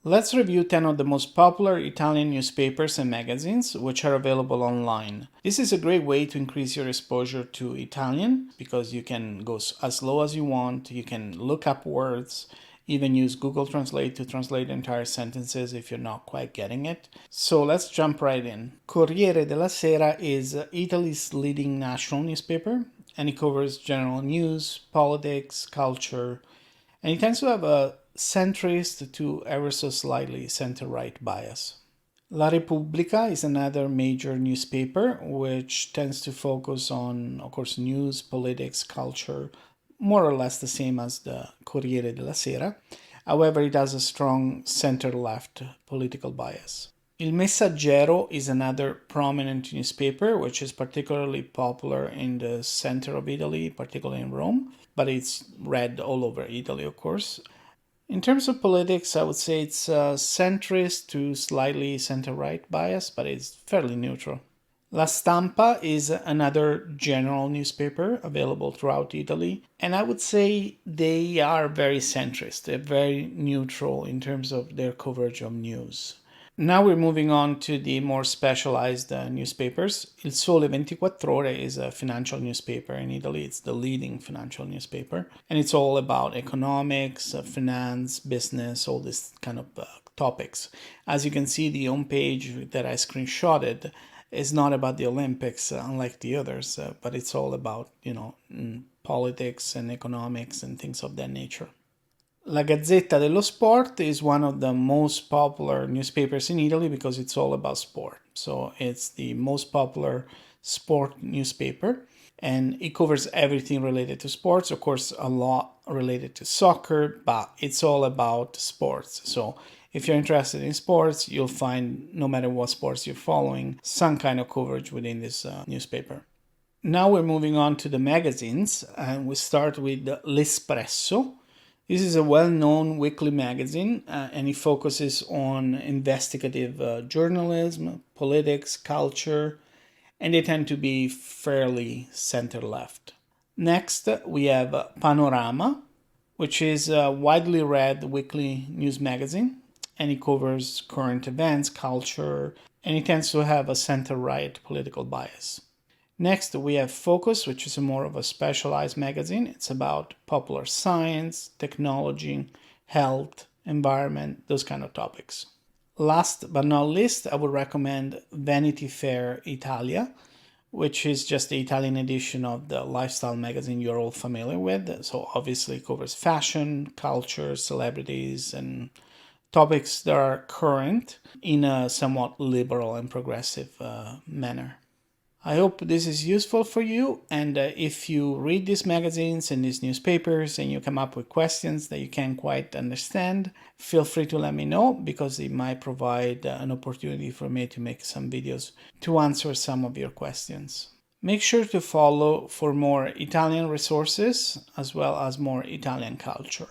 Let's review 10 of the most popular Italian newspapers and magazines, which are available online. This is a great way to increase your exposure to Italian because you can go as low as you want, you can look up words, even use Google Translate to translate entire sentences if you're not quite getting it. So let's jump right in. Corriere della Sera is Italy's leading national newspaper, and it covers general news, politics, culture, and it tends to have a centrist to ever so slightly center-right bias. La Repubblica is another major newspaper which tends to focus on, of course, news, politics, culture, more or less the same as the Corriere della Sera. However, it has a strong center-left political bias. Il Messaggero is another prominent newspaper which is particularly popular in the center of Italy, particularly in Rome, but it's read all over Italy, of course. In terms of politics, I would say it's centrist to slightly center-right bias, but it's fairly neutral. La Stampa is another general newspaper available throughout Italy, and I would say they are very centrist. They're very neutral in terms of their coverage of news. Now we're moving on to the more specialized newspapers. Il Sole 24 Ore is a financial newspaper in Italy. It's the leading financial newspaper. And it's all about economics, finance, business, all these kind of topics. As you can see, the homepage that I screenshotted is not about the Olympics, unlike the others, but it's all about, politics and economics and things of that nature. La Gazzetta dello Sport is one of the most popular newspapers in Italy because it's all about sport. So it's the most popular sport newspaper and it covers everything related to sports. Of course, a lot related to soccer, but it's all about sports. So if you're interested in sports, you'll find, no matter what sports you're following, some kind of coverage within this newspaper. Now we're moving on to the magazines, and we start with L'Espresso. This is a well-known weekly magazine, and it focuses on investigative journalism, politics, culture, and they tend to be fairly center-left. Next, we have Panorama, which is a widely read weekly news magazine, and it covers current events, culture, and it tends to have a center-right political bias. Next, we have Focus, which is more of a specialized magazine. It's about popular science, technology, health, environment, those kind of topics. Last but not least, I would recommend Vanity Fair Italia, which is just the Italian edition of the lifestyle magazine you're all familiar with. So obviously it covers fashion, culture, celebrities, and topics that are current in a somewhat liberal and progressive manner. I hope this is useful for you, and if you read these magazines and these newspapers and you come up with questions that you can't quite understand, feel free to let me know because it might provide an opportunity for me to make some videos to answer some of your questions. Make sure to follow for more Italian resources as well as more Italian culture.